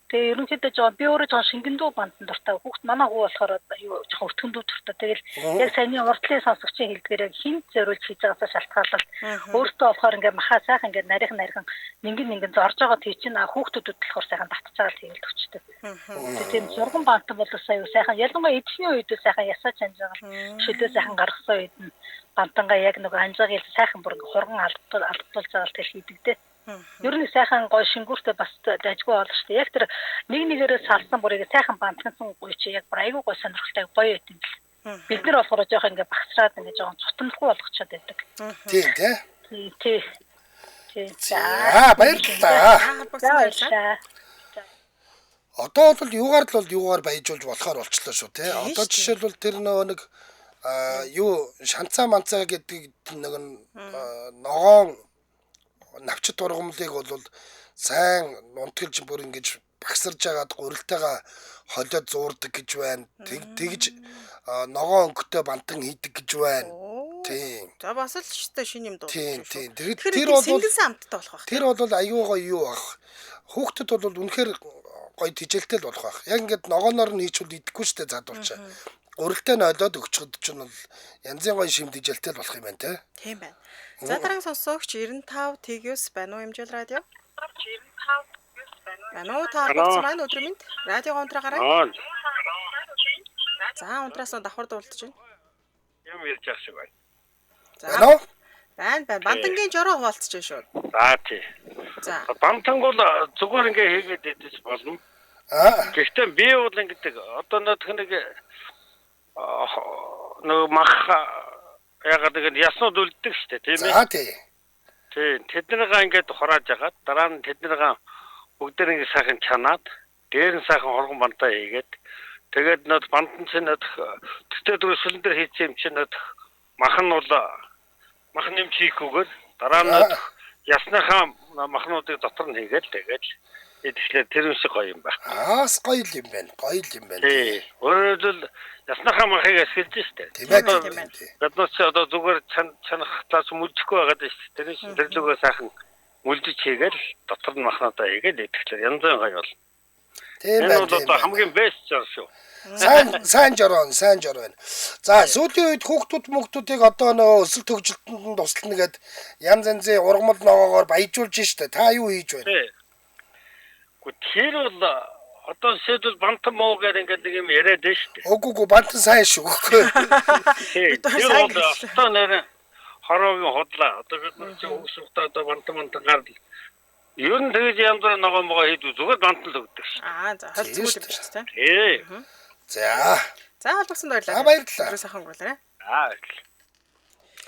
Тэгээ ерөнхийдөө жоо би өөрөө жоо шингэндүү бантан дуртай. Хүүхд манай хүү болохоор юу жоо өтгөндүү дуртай. Тэгэл яг саяны уртлын сонсогчийн хэлдгээрээ хин зориулж хийж байгаасаа шалтгаалал. Өөртөө болохоор ингээ махаа сайхан ингээ нарийнхан нэгэн зорж байгаа тий чинь хүүхдүүдэд болохоор сайхан татчихаал хийгээд өчтөг. Тийм зурган бантан бол сая сайхан ялангуяа эдний үед сайхан ясаа чанжаал шүлөө сайхан гаргасан үед нь бантангаа яг нэг анжаагийн сайхан бүр хурган алдуулж байгаа л тэр хийдэг дээ. Ер нь сайхан гоё шингүүртэй бас дайггүй болно шүү дээ. Яг тэр нэг нэгээрээ салсан бүрийг сайхан бантгсан гоё чи яг бүр айгүй гоё сонирхолтой гоё байт юм л. Бид нар болохоор жоох ингээ багсраад ингээ жоох цутамлахгүй болгочоод байдаг. Тийм тий. Тий. За баярлалаа. Одоо бол юугаар баяжуулж болохоор болчлоо шүү тий. Одоо жишээлбэл тэр нэг юу шанцаа манцаа гэдэг нэг ногоон навчит ургамлыг бол сайн унтгалж бүр ингэж багсарж агаад гурилтайгаа холиод зуурдаг гэж байна. Тэгж ногоон өнгөтэй бантан хийдэг гэж байна. Тийм. За бас л шүү дээ шинэ юм дуу. Тийм. Тэр бол сэнгэнсэн амттай болох байх. Тэр бол аюу гоё юу баг. Хүүхдэд бол үнэхээр гоё тижэлтэй л болох байх. Яг ингээд ногооноор нь хийчихвэл идэхгүй шүү дээ задуулчаа. Гурилтай нь олоод өгчөд чинь бол янзын гоё шим тижэлтэй л болох юм байна те. Тийм байна. За дараагийн сонсогч 95 TGS байна уу хэмжээл радио? 95 TGS байна уу? Та байна өдөр минь радио унтраагараа. За унтраас давхар дуулдаж байна. Юм ярьж ах шиг байна. За. Байна. Бандангийн жороо хуваалцж шүү. За тий. За. Бантанг бол зүгээр ингээ хийгээд идэж болно. Гэхдээ би бол ингэдэг одоо нэг мах ягаад гэвэл яснууд үлддэг шүү дээ тийм ээ. За тий. Тийм тэднийг ингээд хороож агаад дараа нь тэднийг бүгдээр ингэ сайхан чанаад дээр нь сайхан хоргон бантаа хийгээд тэгээд нөт бантан чинь тэгтээ дөрөсөлн дээр хийчих юм чинь мах нь бол мах нэмч хийхгүйгээр дараа нь ясныхаа махнуудыг дотор нь хийгээд тэгээд идэвчлээ тэр юм шиг гоё юм байна. Аас гоё юм байна. Тий. Өөрөөр ясныхаа махыг ашиглаж штэ. Тийм ээ. Гаднаас одоо зүгээр чанахтаас мүлдэхгүй байгаад штэ. Тэрний зэрлэгөө сайхан мүлдэж хийгээл дотор нь махнуудаа хийгээл идэвчлээ янз бүрийн гоё бол. Тийм байна. Энэ бол одоо хамгийн бест жар шүү. Сайн жороо байна. За сүүлийн үед хүүхдүүдийг одоо нөгөө өсөл төгжилтөнд туслана гэд янз янзын ургамал ногоогоор баяжуулж штэ. Та юу хийж байна? Тэр бол одоо сэтэл бантан муу гэдэг ингээд нэг юм яриад байна шүү дээ. Үгүй бантан сайн шүү. Тэр бол одоо нэр хороогийн хотлаа. Одоо бид нар чи өсөлтөө одоо бантан гард. Ер нь тэгж янз бүрийн ногоо могоо хийдүү зүгээр бантан л өгдөг шүү. За хол зүгэл юм шүү дээ. Тий. За холбогсон баярлалаа. Баярлалаа. Түрүү сайхан өнгөрүүлээрэ.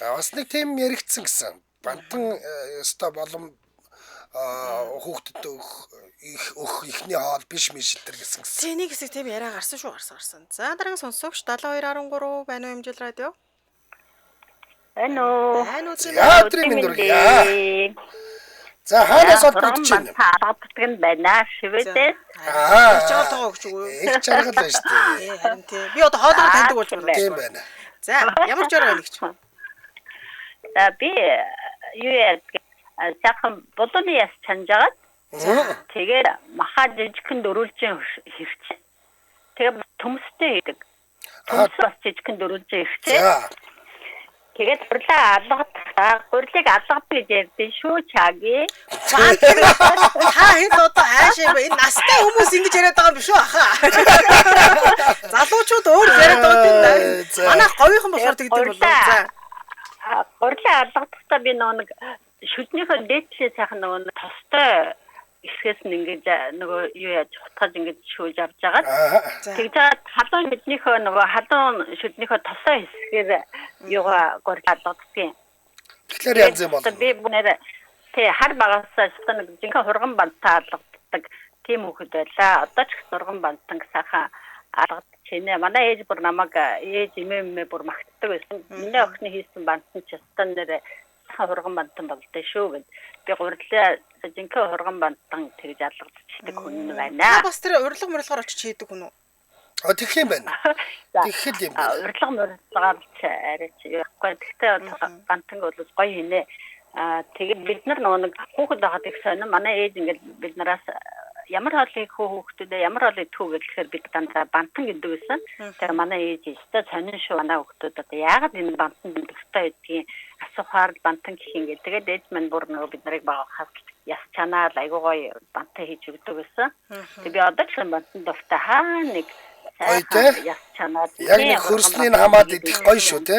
Бас нэг тийм яригдсан гэсэн. Бантан өстой болом хүүхдэд ихний хоол биш мишэлтэр гэсэн. Цэнийг хэсэг тийм яриа гарсан. За дараагийн сонсогч 7213 байна уу хэмжээл радио? Байна уу. Яадрын минь. За хаанаас олдогдож байна? Харагддаг нь байна шивэдээ. Чаал тоо өгч үгүй. Их чаргал байна шүү дээ. Харин тий. Би одоо хоолойгоо таньдаг болж байна. Тийм байна. За ямар жороо байна гэж. Би юу яадаг сайхан болооны яс чанжаад тэгээд махаа жижигхэн дөрүүлжин хэрч. Тэгээд төмстэй хийдэг. Төмс бас жижигхэн дөрүүлжин хэрчээ. Тэгээд гурлыг алгад гэж ярьдэн шүү чаги. Та хэд одоо хаашаа бэ? Энэ настай хүмүүс ингэж яриад байгаа юм биш үү ахаа? Залуучууд өөр яриад байгаа юм даа. Манай говийнхан болохоор тэгдэг болов. За. Гурлыг алгадтаа би нэг шүднийхөө дээдлээ сайхан нөгөө тостой ихээс нь ингэж нөгөө юу яаж хутгаж ингэж шүүж авч жагаад тэгээд халуун шүднийхөө тосоо хэсгээр юугаа гурлаад дутгийн. Тэгэхээр янз юм бол. Би бүнээр хар багасаа нэг жинхэнэ хурган бантаа алгаддаг тийм хүүхэд байлаа. Одоо ч хурган бантан сайхан алгадчих чинь манай ээж бүр намайг ээж имээ бүр магтдаг байсан. Миний охины хийсэн бантан ч стан нэр хурган бантан болдөө шүү гэд. Би гурлаа жинхэнэ хурган бантан тэгж алгадчихдаг хүн байна. Бас тэр урилга мөрлөгөөр очиж хийдэг хүн үү? Тэгэх юм байна. Тэгэх юм байна. Урилга мөрлөгөөр арай чи яахгүй. Тэгтээ бантан бол гоё хийнэ. Тэгээд бид нар нэг хүүхэд байгаад их сонир манай ээж ингээд бид нараас ямар хоолыг хүүхдүүдээ ямар хоол идэхүү гэхээр бид дандаа бантан гэдэг байсан. Тэр манай ээж өстой сонин шүү манай хүүхдүүд одоо яагаад энэ бантан өстой гэдгийг асуухаар бантан гэх юм. Тэгээд ээж маань бүр нөгөө бид нарыг багахад яс чанаа айгуу гоё бантан хийж өгдөг байсан. Тэгээд би одоо ч бантан дуртай нэг яс чанаа яг нэг хөрснийг хамаад идэх гоё шүү те.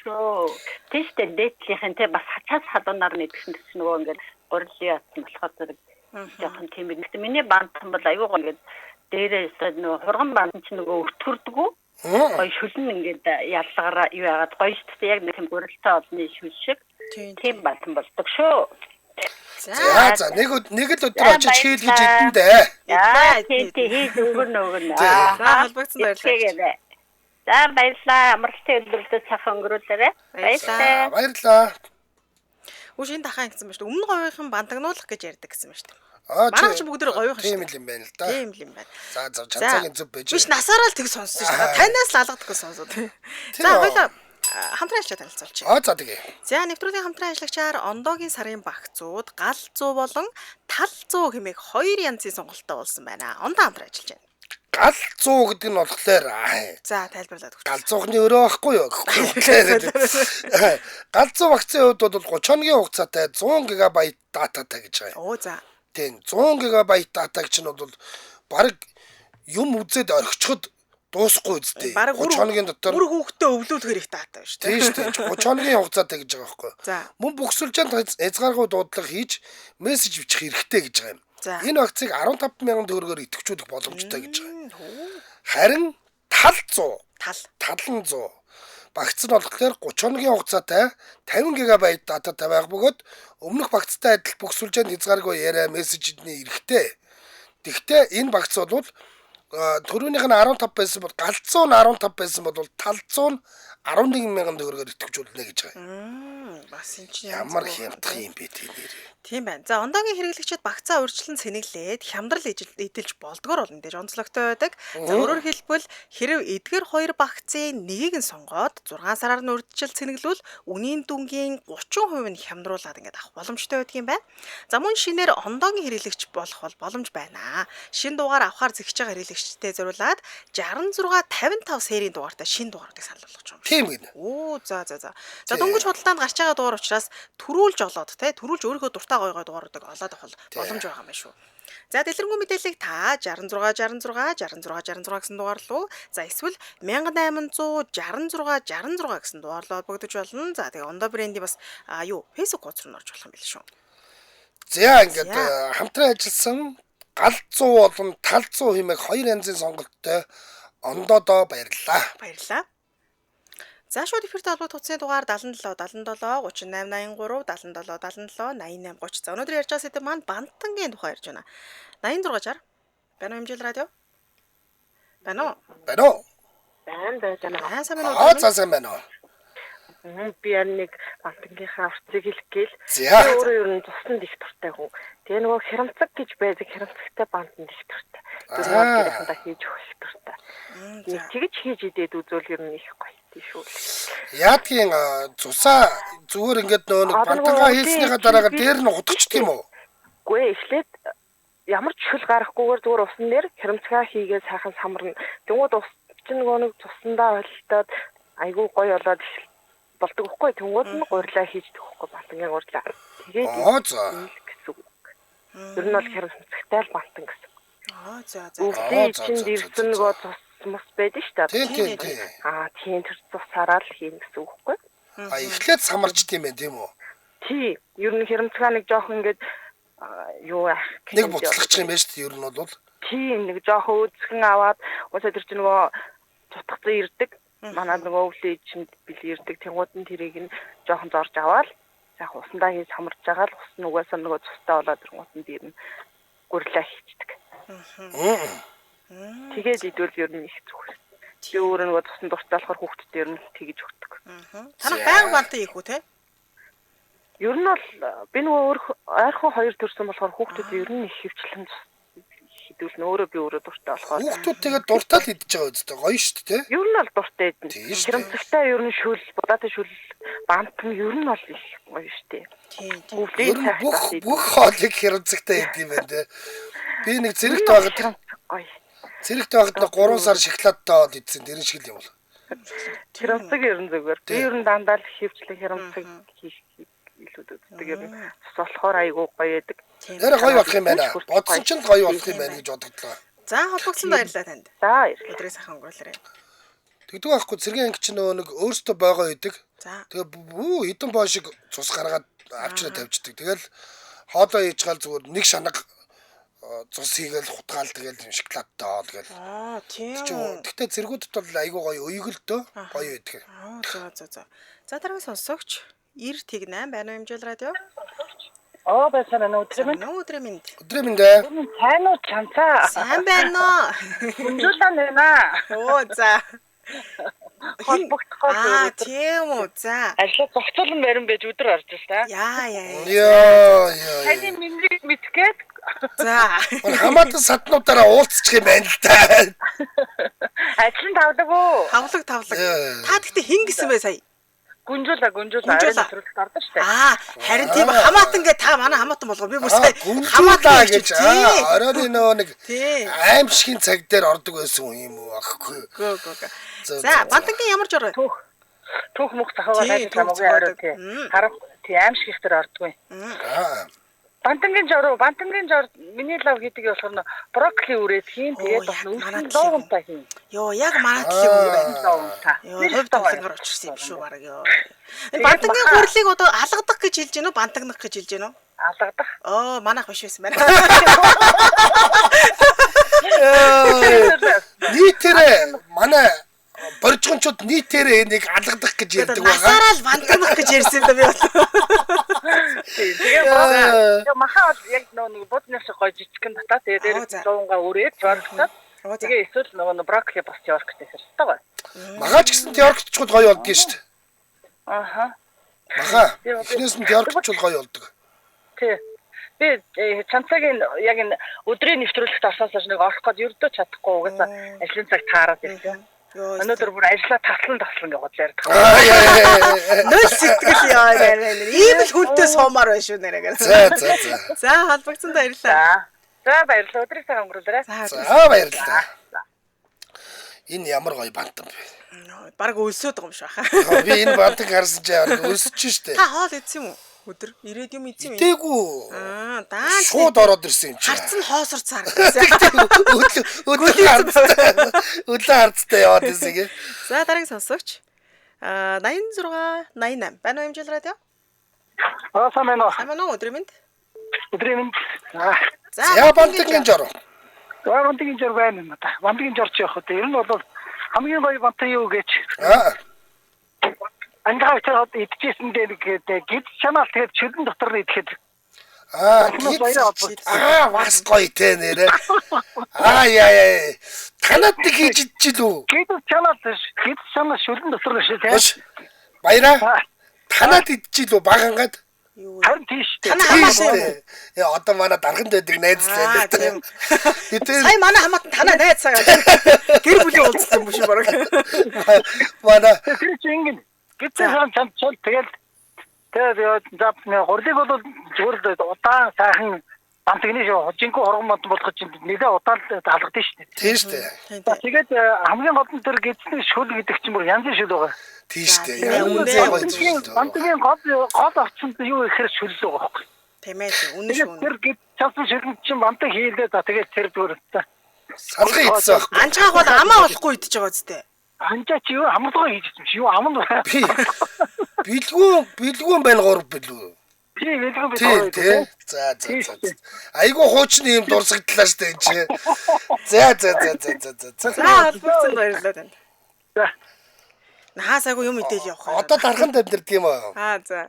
Шүү. Тэстэй дээдлийнхэн те бас хачаас хадуунаар нэгсэн гэсэн нөгөө ингээд гурилын ятсан болохоор зэрэг жоохон тийм бид. Миний бантхан бол аюу гоо ингээд дээрээс нөгөө хурган бант чинь нөгөө өтгөрдгөө гоё шүлэн ингээд яллагаараа юу яагаад гоё шүү дээ. Яг нэг юм гурилтай олны шүл шиг тийм бантан болдог шүү. За нэг л өдөр очиж хийлгэж идэндээ. Яа тий хийж өгнө. За холбогдсон баярлалаа. За баярлалаа. Амралтын өдрүүдэд цахан өнгөрүүлээрэй. Баярлалаа. Үгүй шинэ дахаа ингэсэн байна шүү дээ. Өмнө говийн бантагнуулах гэж ярьдаг гэсэн байна шүү дээ. Манайч бүгд говийн шүү. Тийм юм байна л да. Тийм юм байна. За цацагийн зүв байж. Биш насаараа л тэг сонссон шүү дээ. Танаас л алгадаггүй сонсоод. За хоёлаа хамтран ажиллаж танилцуулчих. За тэгээ. За нэвтрүүлгийн хамтран ажиллагчаар Ондоогийн сарын багцууд гал 100 болон тал 100 хэмээх хоёр янзын сонголттой болсон байна. Ондоо хамтран ажиллаж байна. Гал 100 гэдэг нь болохоор за тайлбарлаад өгч. Гал 100-ны өрөө байхгүй юу? Гал 100 вакцины хувьд бол 30 хоногийн хугацаатай 100 ГБ дататай гэж байгаа. Оо за. Тийм 100 ГБ датаг чинь бол баг юм үзээд орхичход дуусахгүй үстэй. 30 хоногийн дотор бүр хүүхдээ өвлүүлэхээр их дата байна шүү дээ. Тийм шүү дээ. 30 хоногийн хугацаатай гэж байгаа байхгүй юу? За. Мөн бөхсөлжөнд хязгааргүй дуудлага хийж мессеж бичих хэрэгтэй гэж байгаа юм. Энэ вакцыг 15,000 төгрөгөөр идэвхжүүлэх боломжтой гэж байгаа. Харин тал 100 багц нь болохоор 30 хоногийн хугацаатай 50 ГБ дататай байх бөгөөд өмнөх багцтай адил бөхсөлжөнд хязгааргүй яриа мессежний эрэхтэй. Тэгвэл энэ багц бол төрөөнийх нь 15 байсан бол галзуу нь 15 байсан бол талзуу нь 11,000 төгрөгөөр идэвхжүүлнэ гэж байгаа. Бас энэ чинь ямар хямдах юм бэ тийм нэр. Тийм байна. За ондоогийн хэрэглэгчид багцаа урьдчилан сэнэглээд хямдрал эдэлж болдгоор болно гэж онцлогтой байдаг. За өөрөөр хэлбэл хэрэв эдгээр хоёр багцын нэгийг нь сонгоод 6 сараар нь урьдчил сэнэглүүл үнийн дүнгийн 30% нь хямдруулаад ингээд авах боломжтой байдаг юм байна. За мөн шинээр ондоогийн хэрэглэгч болох бол боломж байна. Шинэ дугаар авахар зэгч байгаа хэрэглэгчтэй зориулаад 66 55 серийн дугаартай шинэ дугаарыг санал болгож байгаа. Тийм гэнэ. Оо за. За дөнгөж худалдаанд гарч байгаа дугаар учраас төрүүлж олоод төрүүлж өөрийнхөө дуртай гой дугааруудыг олоод авах боломж байгаа юм байна шүү. За дэлгэрэнгүй мэдээллийг та 66 гэсэн дугаар руу за эсвэл 1866 гэсэн дугаар руу холбогдож болно. За тэгээ ондоо брендийн бас Facebook хуудас руу орж болох юм байл шүү. За ингээд хамтран ажилласан гал 100 болон тал 100 хэмээх хоёр янзын сонголттой ондоодоо баярлалаа. За шууд эфирт холбогдох утасны дугаар 77 38 83 77 88 30. За өнөөдөр ярьж байгаа сэдэв маань бантангийн тухай ярьж байна. 86 60 байна уу хэмжээл радио? Байна уу? Байна. Сайн байна уу? Би нэг бантангийнхаа урцыг хэлэх гээл. За. Өөрөө ер нь цуснд их дуртай хүн. Тэгээ нөгөө хямцаг гэж байдаг хямцагтай бантанд их дуртай. Тэр гэрээсээ хийж өгөх дуртай. Тэгж хийж идээд үзвэл ер нь их гоё шүү. Яадгийн цусаа зүгээр ингээд нэг бантангаа хийснийхаа дараа дээр нь утгачдаг юм уу? Үгүй эхлээд ямар ч шүл гарахгүйгээр зүгээр усан дээр хямцгаа хийгээ сайхан самарна. Тэнгууд ус чинь нөгөө нэг цусандаа холилдоод айгүй гоё болоод болдог байхгүй тэнгууд нь гурилаа хийждэг байхгүй бантангийн гурилаа. Тэгээд гэсэн үг. Ер нь бол хямцагтай л бантан гэсэн. За. Чинь дэрсэн нөгөө цус мус байдаг шүү дээ. Тийм. Тэр цусаараа л хийн гэсэн үг байхгүй. Эхлээд самарчд юм байна тийм үү? Тий. Ер нь хямцгаа нэг жоох ингээд юу яах нэг буцлагч юм байна шүү дээ ер нь бол. Тий нэг жоох өөцгөн аваад уусаа тэр чинь нөгөө цутгацсан ирдэг. Манай нөгөө өвлөө чинь бил ирдэг. Тэнгууд нь тэрийг нь жоохон зорж аваад яг усандаа хийж самарж байгаа л ус нь угаасаа нөгөө цустай болоод тэнгууд нь дээр нь гурилаа хийчихдэг. Тэгээд идвэл ер нь их зүгээр. Би өөрөө нөгөө цусны дуртай болохоор хүүхдэд ер нь тэгж өгдөг. Танах байнга бантан хийх үү те? Ер нь бол би нөгөө ойрхон хоёр төрсөн болохоор хүүхдэд ер нь их хөвчлэн хідүүл нөөрөө би өөрөө дуртай болохоор. Хүүхдүүд тэгээд дуртай л идэж байгаа үстэй гоё шүү дээ те? Ер нь бол дуртай идэн. Хямцагтай ер нь шүл, будаатай шүл, бантан ер нь бол их гоё шүү дээ. Тийм. Бүх хоолыг хямцагтай идэв юм байна те. Би нэг зэрэгт байгаад гоё. Зэрэгт байгаад 3 сар шоколадтай од идсэн тэр шиг юм бол. Хямцаг ер нь зүгээр. Би ер нь дандаа л хөвчлэн хямцаг хийх илүүд үздэг юм. Цус болохоор айгүй гоё байдаг. Тэр гоё болох юм байна. Бодсон ч гоё болох юм байна гэж бодогдлоо. За холбогдсон баярлалаа танд. За өдрөө сайхан өнгөрүүлээрэй. Тэгдэг байхгүй цэргийн анги чинь нөгөө нэг өөртөө байгаа байдаг. За. Тэгээ хэдэн боо шиг цус гаргаад авчраа тавьчихдаг. Тэгэл хоолоо хийж гал зүгээр нэг шанаг цус хийгээл хутгаал тэгэл шоколадтай тэгэл. Тийм. Гэхдээ зэргүүдэд бол айгүй гоё уйгэлдөө гоё байдаг. За. За дараагийн сонсогч 98 байна уу хэмжээл радио? Байсаар өдрийн Өдрийн минь. Өдрийн минь дээ. сайн уу чанцаа. Сайн байна уу? Хүнжүүлэн байна. За. Холбогдохоо. Тийм үү. За. Ажил зохицуулан барин байж өдөр орж байна. Яа. Таны минрийг мэдгээд. За. Хамаатан саднуудаараа уулзчих юм байна л да. Ажил нь тавдаг уу? Тавлаг. Та гэхдээ хин гэсэн бэ сая? Гүнжүүлээ. Төрөлт ордог штэ. Харин тийм хамаатан гэ та манай хамаатан болгоо. Би бүр сая хамаатан гэж оройн нэг тийм. аимшигын цаг дээр ордог байсан юм уу аахгүй. Гөө. За, бантангийн ямар жор вэ? Түүх мөх захаагаа хайж хамаагүй орой тий. Харах тий аимшиг ихтер ордгүй. Бантангийн жор миний лав хийдэг болохоор брокколи үрээд хийн тэгээд бас үлсэн доогонтой хийн. Яг манайтлын үү байна. Доогонтой. Хувь тавлангаар очирсан юм шүү бараг ёо. Бантангийн хурлыг одоо алгадах гэж хэлж гэнэ үү? Бантагнах гэж хэлж гэнэ үү? Алгадах. Манайх биш байсан байна. Нийтээрээ манай боржгончууд нийтээрээ энийг алгадах гэж ярьдаг байгаа. Насаараа л бантагнах гэж ярьсан юм да би бол. Тэгээ махаа яг нэг буднаас гоё жижигхэн татаа тэгээ дээр 100-га өрөөд жоргоцоод тэгээ эсвэл нөгөө брокколи бас жоргоцтой хэрэгтэй гоё. Магаа ч гэсэн теорччуд гоё болдгоо шүү дээ. Магаа. Эхнээс нь теорччуд гоё болдог. Тий. Би чанцагийн яг энэ өдрийн нэвтрүүлэгт орсоос нэг орох гээд ердөө чадахгүй угаасаа ажлын цаг таараад ирсэн. Өнөөдөр бүр ажиллаа таслан яваад ярьдаг. Нөл сэтгэл яа нэрээ. Ийм л хүнтэй суумаар байна шүү нэрээ. За холбогдсон баярлалаа. За баярлалаа. Өдрийг сайн өнгөрүүлээрэй. За баярлалаа. Энэ ямар гоё бантан бэ? Бараг өлсөд байгаа юм шиг баха. Би энэ бантан харсан чи өлсөж штэ. Та хоол идсэн юм уу? Өдөр ирээд юм идсэн юм. Идээгүй. Даан шууд ороод ирсэн юм чи. Харцсан хоосор цаар. Өглөө харцтай яваад ирсэн. За дараагийн сонсогч 86 88 байна уу хэмжээл радио? Сайн байна уу? Сайн байна уу өдрийн минь? Өдрийн минь. За бантгийн жор. Бантгийн жор байна надаа. Бантгийн жорч явах үү? Ер нь бол хамгийн гоё бантан юу гэж. Ангаа очоод идчихсэн дээр гид чанал тэгээд шүлэн дотор нь идэхэд бас гоё те нэрэ. Яа. Танад нэг хийж идчихлүү. Гид чанал шүлэн дотор нь шүү те. Баяраа. Танад идчихлүү багангаад. Харин тийш те. Танаа хамаатан. Одоо манай дарганд байдаг найзлаа тийм. Сая манай хамаатан танаа найзсаа гэр бүлийн уулзсан юм шүү бараг. Манай тэр чинь гитсэн чамцол тэгээд зап хурлыг бол зүгээр удаан сайхан бантгны шүү хожинко хоргон мод болгож чинь нэлээ удаан алгадсан шүү дээ. Тийм шүү дээ. Тэгээд хамгийн гол нь тэр гитсний шүл гэдэг чинь бүр янзын шүл байгаа. Тийм шүү дээ. Бантгийн гол авцсан юу ихээр шүл байгаа байхгүй. Тийм ээ үнэн шүү. Тэр гит чавсан шүл чинь бантаг хийлээ за тэгээд тэр зүгээр салгын хийсэн. Анчааг бол амаа болохгүй идэж байгаа зү. Анчаа чи юу амгалгаа хийжсэн чи юу аман бэлгүүн байна 3 бэлгүү. Тий бэлгүүн тий. За. Айгу хуучны юм дурсагдлаа штэ энэ чи. За. Холбогдсон баярлалаа танд. За. Наасаагүй юм идэл явах. Одоо дарханд амьдэрдэг юм аа. За.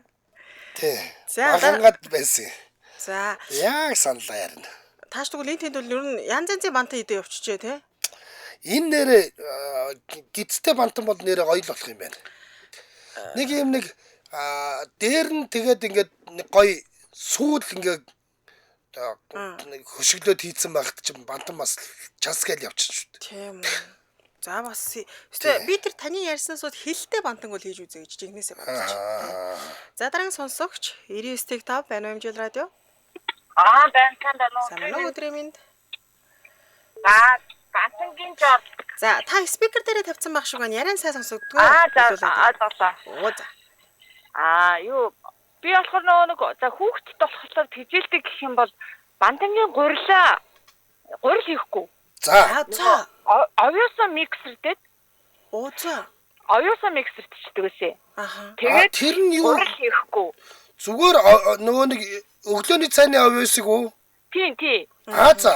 Тий. За дархангад байсан. За. Яг саналаа ярина. Тааш тэгвэл энэ тэнд бол ер нь янз янзын бантан идэ явчихжээ тий. Энэ нэрээ гидстэй бантан бол нэрээ гоё л болох юм байна. Нэг юм дээр нь тэгээд ингээд нэг гоё сүүл ингээд хөшөглөөд хийцэн байхад чинь бантан бас час гээл явчихна шүү дээ. Тийм үү. За бас би тэр таны ярьснаас бол хилтэй бантан бол хийж үзье гэж жигнэсээ бодож. За дараагийн сонсогч 99.5 байна уу хэмжээл радио? байна уу. Сайн өдрийн минь. Бантангийн жор. За та спикер дээрээ тавьсан байх шиг байна. Яриан сайн сонсогдгүй. Юу би болохоор нэг за хүүхдэд болохоор тэжээлдэг гэх юм бол бантангийн гурил хийхгүй. За. Оюусан миксертэй. Оюусан миксертэй ч дээсээ. Аха. Тэгээд тэр нь юу гурил хийхгүй. зүгээр нөгөө нэг өглөөний цайны овёсыг үү? Тийм. За.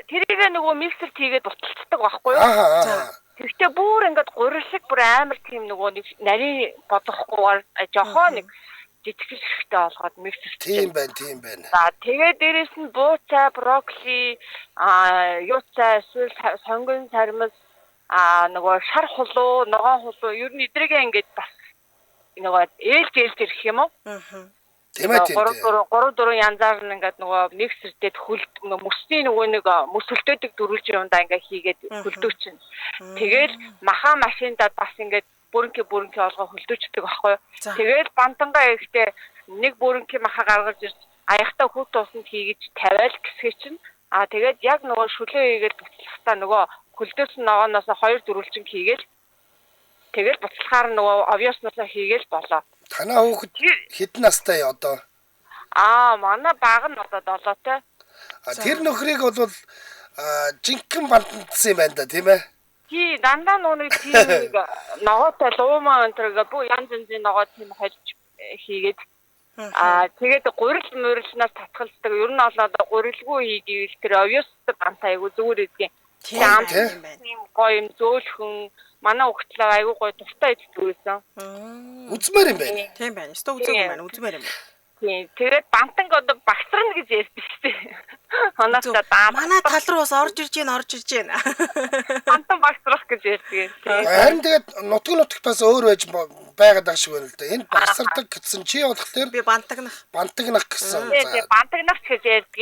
Тэрийг нөгөө миксерт хийгээд буцалцдаг байхгүй юу? Аа. Тэгтээ бүр ингээд гурилэг бүр амар тийм нөгөө нэг нарийн бодохгүйгээр жоохон нэг жижиг хэрэгтэй болгоод миксерт. Тийм байна. За тэгээд дээрэс нь бууцай, брокколи, юуцай, эсвэл сонгон сармас, нөгөө шар хулуу, ногоон хулуу ер нь эдрийгээ ингээд бас нөгөө ээлж ирэх юм уу? Тийм ээ. 3 янзаар нь ингээд нөгөө миксертэд мөсний нөгөө нэг мөсөлтөдөг дөрвөлж юмдаа ингээд хийгээд хөлдөөчин. Тэгэл маха машиндаа бас ингээд бүрэнки олгоо хөлдөөчдөг байхгүй юу? Тэгэл бандангаа ихтэй нэг бүрэнки маха гаргаж ирж аяхтаа хүүт туусанд хийгэж тавиал гэсгээ чинь тэгээд яг нөгөө шүлээ хийгээд буцлахтаа нөгөө хөлдөөсөн ногооноос 2 дөрвөлжин хийгээл тэгэл буцлахаар нөгөө овёсноосоо хийгээл болоо. Танаа хүүхэд хэдэн настай одоо? Манай баг нь одоо 7-той. Тэр нөхрийг бол жинхэнэ бантсан юм байна да, тийм ээ? Тий, дандаа нүг тийм нэг ногоотой луумаа өнтрөг бүх янз янзын ногоо тийм хольж хийгээд тэгээд гурил мөрөлнөөс татгалздаг. Ер нь бол одоо гурилгүй хийгээл тэр овёстой бантаа айгу зүгээр идэх. Тийм гоё юм зөөлхөн манай хөлтлөө айгу гоё тустай иддэг байсан. Үзмээр юм байна. Тийм байна. Өстө үзээгүй байна. Үзмээр юм байна. Тийм. Тэгээд бантанг одоо багсрна гэж ярьдаг шүү дээ. Хоноосоо даа. Манай тал руу бас орж ирж гин. Бантан багсрах гэж ярьдаг. Харин тэгээд нутаг бас өөр байж байгаад байгаа шиг байна л да. Энэ багсардаг гэсэн чи болохоор би бантагнах гэсэн. Тийм бантагнах гэж ярьдаг.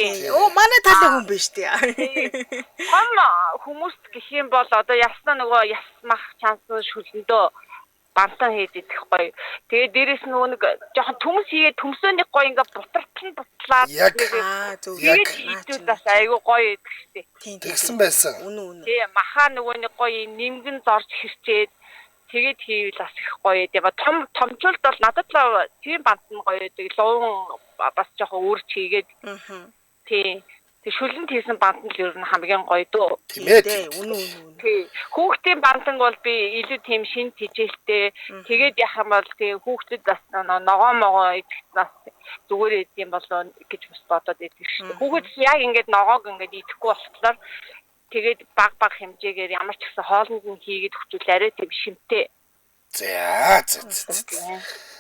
Манай талын хүн биш тий. Хам хүмүүст гэх юм бол одоо яснаа нөгөө ясмах чансан шүлэндөө бантан хийж идэх гоё. Тэгээд дээрэс нөгөө нэг жоохон төмс хийгээд төмсөөний гоё ингээ бутлаад тэгээд хийдүүд бас айгүй гоё идэх штеп. Тэгсэн байсан. Үнэн. Тийм маха нөгөө нэг гоё нимгэн зорж хэрчээд тэгээд хийвэл бас их гоё. Тэгээд томчулд бол надад л тийм бантан гоё гэдэг. Луун бас жоохон өөрч хийгээд. Тийм. Шүлэнд хийсэн бантан л ер нь хамгийн гоё дөө. Тийм ээ. Үнэн. Тий. Хүүхдийн бантан бол би илүү тийм шин тижээлтэй. Тэгээд яах юм бол тий хүүхдэд бас ногоо идэх бас зүгээр идэм болоо гэж бас бодоод идэх шүү дээ. Хүүхэд яг ингээд ногоог ингээд идэхгүй болохоор тэгээд баг хэмжээгээр ямар ч гэсэн хоолнд нь хийгээд өгчүүл арай тийм шимтэй.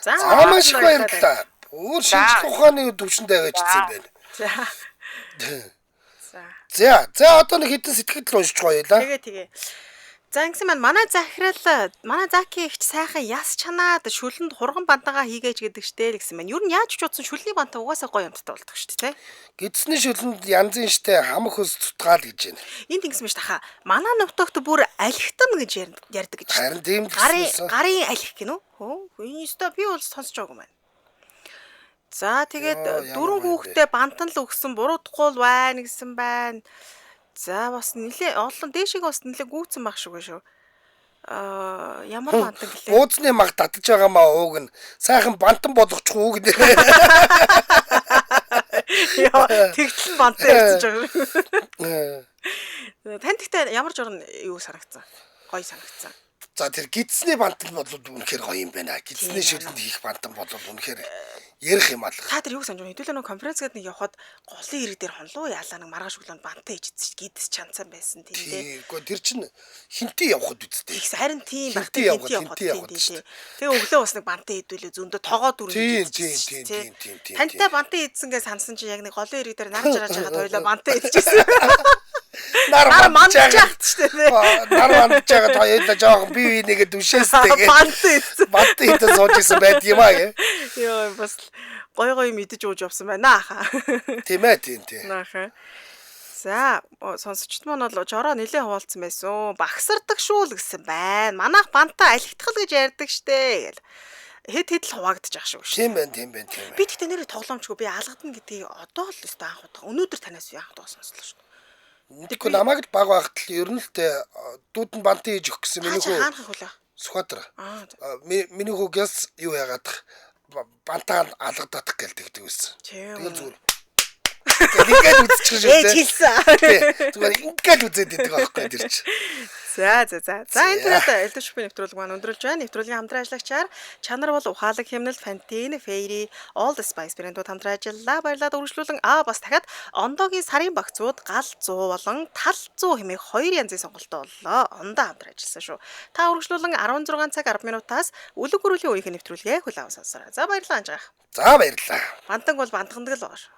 За. Маш их баярлалаа. Өөр шинжлэх ухааны төвшөндөө авчирсан юм байна. За одоо нэг хэдэн сэтгэл уншиж гоёлаа. Тэгээ. За ингэсэн маань манай Заки ихч сайхан яс чанаад шүлэнд хурган бантагаа хийгээж гэдэг штэ гэсэн маань. Юу нь яаж ч утсан шүлний бантаа угаасаа гоё юмтай болдог штэ тий. Гидсний шүлэнд янзын штэ хамх хөс тутгаал гэж байна. Энд ингэсэн биш таха. Манай нутагт бүр алхтан гэж ярьдаг гэж. Харин тийм л гарын алхих гинөө. Энэ өстө би бол сонсож байгаагүй маань. За тэгээд 4 хүүхдээ бантан л өгсөн буруудахгүй л байна гэсэн байна. За бас нилээ олон дээшиг бас нилээ гүйцэн баг шүү шүү. Ямар бантан гэлээ. Бууцны маг татж байгаа маа ууг нь сайхан бантан болгочих уу гэдэг. Яа, тэгтэл бантан ярьж байгаа. Танд ихтэй ямар журам юу санагцсан? Гоё санагцсан. За тэр гидсний бантан бол үнэхээр гоё юм байна. Гидсний шүлэнд хийх бантан бол үнэхээр ярих юм алга. Та тэр юу санаж байна? Хэдүүлээ нэг конференцгээд нэг явхад голын ирэг дээр хонлоо яалаа нэг маргааш өглөө бантан хийж гидс чанцсан байсан тийм дээ. Тэггүй тэр чинь хинтээ явхад үсттэй. Их харин тийм баг хинтээ явхад тийм. Тэгээ өглөө бас нэг бантан хийдүүлээ зөндөө тоогоо дүрэн. Тийм. Тантай бантан хийдсэнгээ сансан чи яг нэг голын ирэг дээр нарж хаад хоёлоо бантан хийчихсэн. Нар мандчихад штэ тий. Нар мандчихад хоёулаа жоохон бие нэгэ дүшээс тэгээд бантан хийдэ сууж исэн байд юм аа гэ. Йоо бас гоё мэдэж ууж явсан байна аа. Тийм ээ тийм. Нааха. За сонсогчд маань бол жороо нэлээ хуваалцсан байсан. Багсардаг шүү л гэсэн байна. Манайх бантаа алхитгал гэж ярьдаг штэ гэл. Хэд л хуваагдаж ах шүү. Тийм байна. Би тэгтээ нэрээ тоглоомчгүй би алгадна гэдгийг одоо л өстө анх удаа. Өнөөдөр танаас анх удаа сонслоо шүү. Тэгэхгүй намайг баг багт л ер нь л дүүд нь бантан хийж өгөх гэсэн миний хүү. Хаанах хөлөө. Сүхбаатар. Миний хүүгээс юу яагаад бантаа алгадах гэлдэг байсан. Тэгээд зүгээр. Ингээд үзчих шүү дээ. Хэлсэн. Зүгээр ингээд үзээд идэг байхгүй тэр чинь. За энэ түрээд элдв шопын нэвтрүүлэг маань өндөрлж байна. Нэвтрүүлгийн хамтран ажиллагчаар чанар бол ухаалаг хэмнэл Fantine, Fairy, All the Spice брэндүүд хамтран ажиллаа. Баярлалаа үргэлжлүүлэн бас дахиад Ондогийн сарын багцууд гал 100 болон тал 100 хэмээх хоёр янзын сонголтоо боллоо. Ондоо хамтран ажилласан шүү. Та үргэлжлүүлэн 16 цаг 10 минутаас үлэг гөрүүлийн үеийн нэвтрүүлгээ хүлээн аван сонсороо. За баярлалаа анжаах. За баярлалаа. Бантан бол бантгандаг л байгаа шүү.